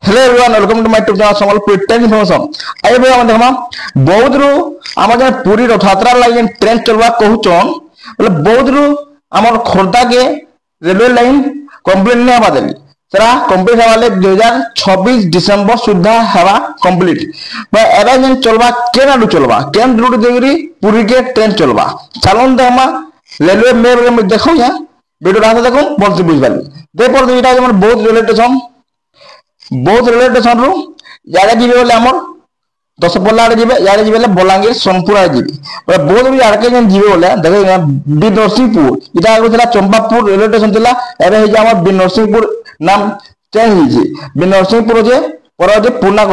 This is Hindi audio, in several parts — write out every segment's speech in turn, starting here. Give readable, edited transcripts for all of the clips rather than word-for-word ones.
Hello everyone welcome to my YouTube channel Sambalpur train information. आइए भाई हम देखमा बौद्ध रु हमर जे पूरी रथयात्रा लाइन ट्रेन चलवा कहउचन मतलब बौद्ध रु हमर खोर्धा के रेलवे लाइन कंप्लीट नै हवा देली सरा कंप्लीट हवाले 2026 दिसंबर सुद्धा हवा कंप्लीट बा एबा जेन चलवा केना रु चलवा केन रूट देगरी पूरी के ट्रेन चलवा चलन देमा रेलवे मैप में देखो या वीडियो रास्ता देखो बोल से बुझबाली दे पर इटा हमर बौद्ध रेलवे स्टेशन बहुत रेलवे स्टेशन रु यारे जीवे बोले हमर 10 पल्ला रे जीवे यारे जीवे बलांगीर सोनपुर आ जीवे बोले बहुत भी आरके जन जीवे बोले देखो बिनरसिंहपुर इटा आगो थला चंपापुर रेलवे स्टेशन थला एबे हे जे हमर बिनरसिंहपुर नाम चेंज ही जी बिनरसिंहपुर जे पर जे पुना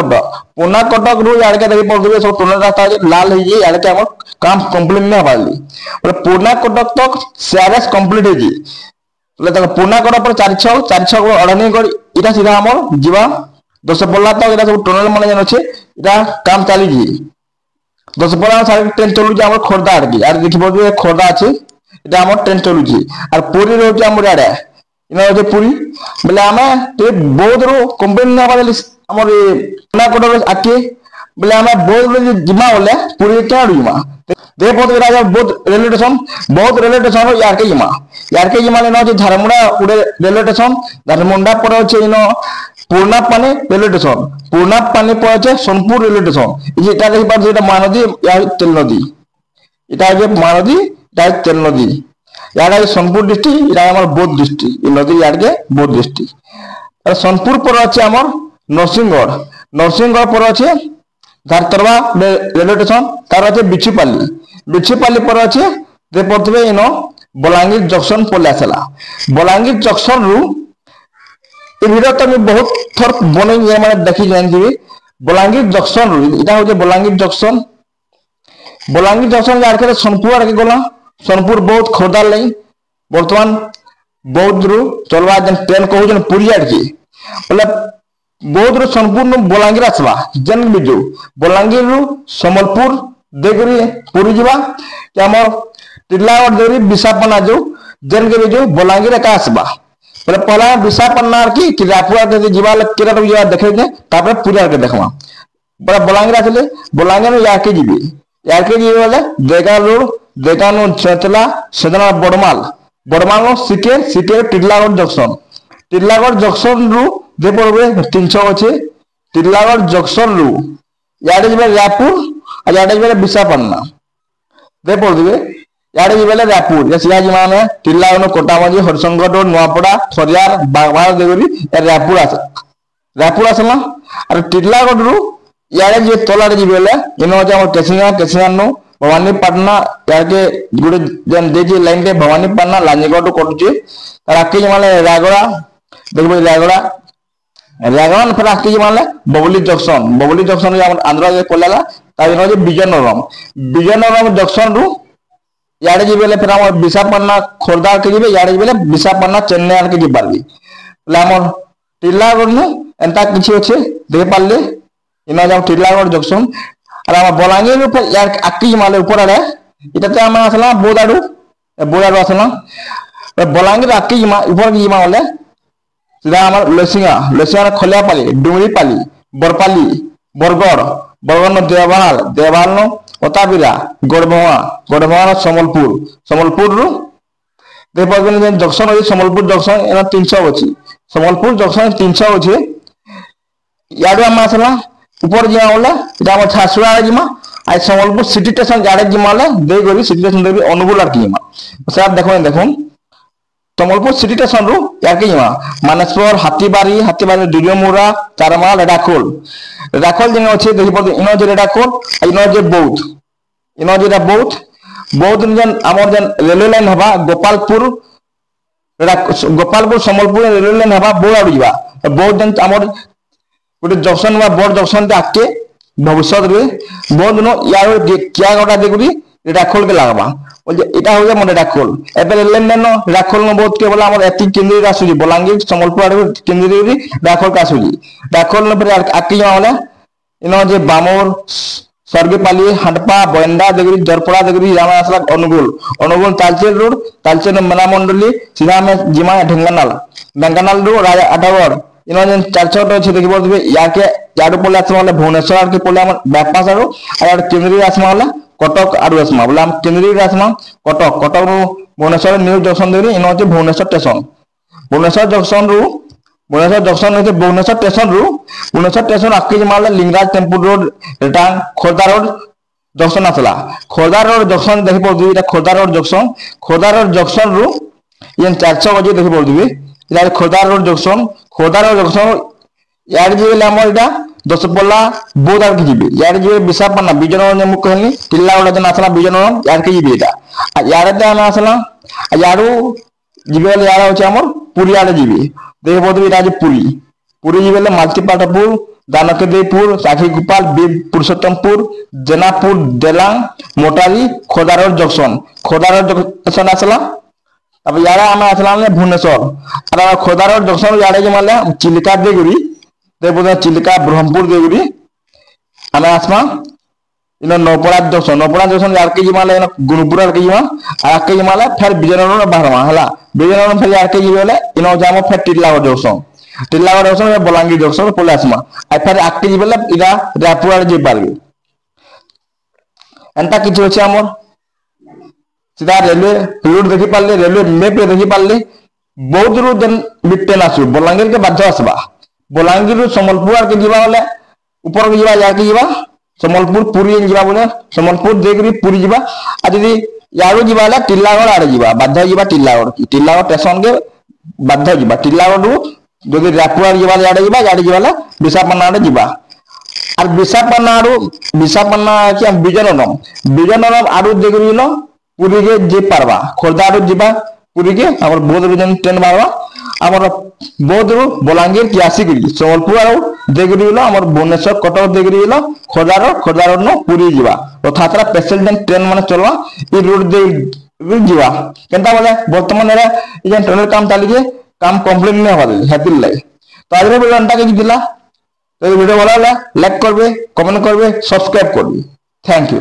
कटक रु यारके देखि पड़बे सब टनल रास्ता जे लाल ही जी यारके हमर काम कंप्लीट नै हबाली बोले पुना कटक तक सीआरएस कंप्लीट हे जी बोले पुना कटक पर 46 अड़नी कर इटा सीधा हमर जीवा 10 पल्ला तक इटा सब टनल माने जन अछि इटा काम चाली जी 10 पल्ला साइड ट्रेन चलु जे हमर खोर्धा आर की आर देखि पड़बे खोर्धा अछि इटा हमर ट्रेन चलु जी आर पुरी रो जे हमर आडे इना जे पुरी बोले हमें ते बहुत रो कंपनी ना बाले हमर पुना कटक आके बोले हमें बहुत जिमा बोले पुरी क्या रुमा दे बहुत राजा बहुत रेलवे स्टेशन यार के जिमा लेना झारमुंडा उड़े रेलवे स्टेशन झारमुंडा पर अच्छे इन पूर्णा पानी रेलवे पर अच्छे सोनपुर रेलवे स्टेशन इटा देखि पार जेटा महानदी या तेल नदी इटा जे महानदी इटा तेल नदी यार सोनपुर डिस्ट्रिक्ट इटा हमर बौद्ध डिस्ट्रिक्ट इ नदी यार के बौद्ध डिस्ट्रिक्ट और सोनपुर पर अच्छे हमर नरसिंहगढ़ पर अच्छे धारतरवा रेलवे स्टेशन तार अच्छे बिछीपाली पर अच्छे दे पड़े इन बलांगीर जंक्शन पले आसला बलांगीर जंक्शन रु ए वीडियो तो मैं बहुत थर बनै ये माने देखि जान दिबी बलांगीर जंक्शन रु इटा हो जे बलांगीर जंक्शन यार के सोनपुर आर के गला सोनपुर बहुत खोर्धा लई वर्तमान बौद्ध रु चलवा जन ट्रेन कहू जन पुरी आर की मतलब बौद्ध रु सोनपुर नु बलांगीर आसवा जन बिजु बलांगीर रु संबलपुर देगरी पुरी जीवा कि हमर टिल्लागढ़ देगरी बिसापन्ना जो जन के बिजु बलांगीर का आसवा बोले पहला बिसापन्ना आर की रापुरा के जीवा केरा तो जीवा देखे जे तापर पुरी आर के देखवा बड़ा बलांगीर आसले बलांगीर में यार के जीवी बोले देगानो छतला सदना बड़माल नो सिके टिल्लागढ़ जंक्शन रु दे पड़बे 300 अच्छे टिल्लागढ़ जंक्शन रु याडे जीवे रायपुर और याडे जीवे बिसापन्ना दे पड़बे याडे जीवे रायपुर या सिया जिमा में टिल्लागढ़ कोटामाजी हरसंगढ़ नोआपड़ा थरियार बागवाल देगरी रायपुर आसला और टिल्लागढ़ रु याडे जे तोला रे जीवे इनो जे हमर केसिंगा नो भवानीपाटना यार के गुडे जन देजी लाइन के भवानीपाटना लांजीगढ़ कटुचे और आके जिमाले रायगड़ा देखबे रायगड़ा फिर आके जिमाले बबली जंक्शन रे आंध्र के कोलाला ता इनो जे विजयनगरम जंक्शन रु याडे जीवे फिर हमर बिसापन्ना खोर्धा के जीवे याडे जीवे बिसापन्ना चेन्नई आर के जीबाली ले हमर टिल्लागढ़ नु एंता किछि अछि देख पाले इनो जे टिल्लागढ़ जंक्शन और हम बलांगीर ऊपर यार आकी माले ऊपर आले इटा ते हम आसला बोदाडू आसला बलांगीर आकी मा ऊपर की मा वाले सीधा हमर लेसिंगा खलियापाली डुंगरीपाली बरपाली बरगढ़ न देवाल न ओताबिरा गड़भवा संबलपुर रु दे पगन जंक्शन अछि संबलपुर जंक्शन एना 300 अछि संबलपुर जंक्शन 300 अछि याडू हम आसला ऊपर जिमा वाला इटा हम छासुरा जिमा आई संबलपुर सिटी स्टेशन जाडे जिमा वाला दे गरी city station Devi Angul are की जिमा सब देखो संबलपुर सिटी स्टेशन रु यार के जिमा मानसपुर हाथीबारी दुरियमुरा चारमाल रेडाखोल जिन अछि देखि पड़ इनो जे रेडाखोल इनो जे बौद्ध जन हमर जन रेलवे लाइन हबा गोपालपुर संबलपुर रेलवे लाइन हबा बोरा जिबा बौद्ध जन हमर गोटे जंक्शन बा बड़ जंक्शन आके भविष्य रे बहुत नो यार क्या गोटा देखुरी रेडाखोल के लागबा इटा हो मन रेडाखोल एबे लेन देन रेडाखोल न बहुत के बोला हमर एति केंद्रीय रासुजी बलांगीर संबलपुर आडे केंद्रीय रेडाखोल का सुजी रेडाखोल न फिर आकी वाला इनो जे बामोर सर्गेपाली हंडपा बंडा देगरी जरपड़ा देगरी रामा आसला अनुगुल तालचेर रोड तालचेर मना मंडली सीधा में जिमा ढेंगानाल रोड राजा आठागढ़ इनो जेन 4-6 अच्छे देखि पड़े याके याडू पड़े आसमा वाले भुवनेश्वर आड़ के पड़े हम बाईपास आड़ू और केंद्रीय आसमा वाला कटक आड़ू आसमा बोले हम केंद्रीय आसमा कटक कटक रू भुवनेश्वर न्यू जंक्शन देरी इनो होचे भुवनेश्वर स्टेशन भुवनेश्वर जंक्शन रू भुवनेश्वर स्टेशन आके मारले लिंगराज टेम्पल रोड एटा खोर्धा रोड जंक्शन आसला खोर्धा रोड जंक्शन देखि पड़े इटा खोर्धा रोड जंक्शन रू ये 400 बजे देखि पड़े इधर खोर्धा रोड जंक्शन यार जी आमर इटा दशपल्ला बौद्ध आड़ के जीबे यार जी विशाखापट्टनम विजयनगरम मु कहली टिल्लागड़ जन आसला विजयनगरम यार के जीबे इटा यार आम आसला यारू जीबे यार होचे आमर पुरी आड़े जीबे देख पड़े इटा पुरी जीबे मालतीपाटपुर दानकेदेपुर साखीगोपाल पुरुषोत्तमपुर जेनापुर देलांग मोटारी खोर्धा रोड जंक्शन आसला अब यार आम आसला भुवनेश्वर और खोर्धा रोड जंक्शन यारे जो माले चिलिका देगुरी देखो चिलिका ब्रह्मपुर देगुरी आम आसमा इन नौपड़ा जंक्शन यार के माले गुणपुर आड़ के जीवा और के माले फिर विजयनगर बाहरमा हला विजयनगर फिर यार के जीवे इन जाम फिर टिल्लागड़ जंक्शन बलांगीर जंक्शन पले आसमा और फिर आके जीवे इरा रायपुर आड़ जी पारबे एंता किछि होचे आमर सीधा रेलवे रूट देखि पारले रेलवे मैप देखि पारले बहुत रू देन ट्रेन आसु बलांगीर के बाध्य आसबा बलांगीर रू सम्बलपुर आड़ के जीवा वाले ऊपर के जीवा या के जीवा सम्बलपुर पुरी जीवा बोले सम्बलपुर देखि पुरी जीवा आ यदि यारो जीवा वाला टिल्लागड़ आड़े जीवा बाध्य जीवा टिल्लागड़ स्टेशन के बाध्य जीवा टिल्लागड़ रू जदि रायपुर आड़ जीवा याड़े जीवा विशाखापट्टनम आड़े जीवा और विशाखापट्टनम कि विजयनगरम आड़ू देखि लो पुरी के जी पारबा खोर्धा आड़ू जीवा पुरी के हमर बौद्ध रू जन ट्रेन बारबा हमर बौद्ध रू बलांगीर की आसी गली सम्बलपुर आड़ू देखि लो हमर भुवनेश्वर कटक देखि लो खोर्धा रोड न पुरी जीवा रथयात्रा पैसेंजर ट्रेन माने चलवा ई रोड दे जीवा केनता बोले वर्तमान रे ई जन ट्रेन काम चाली के काम कंप्लीट नहीं हवा हैप्पी लाइफ तो आज वीडियो अंटा के दिला तो वीडियो भला लाइक करबे कमेंट करबे सब्सक्राइब करबे थैंक यू।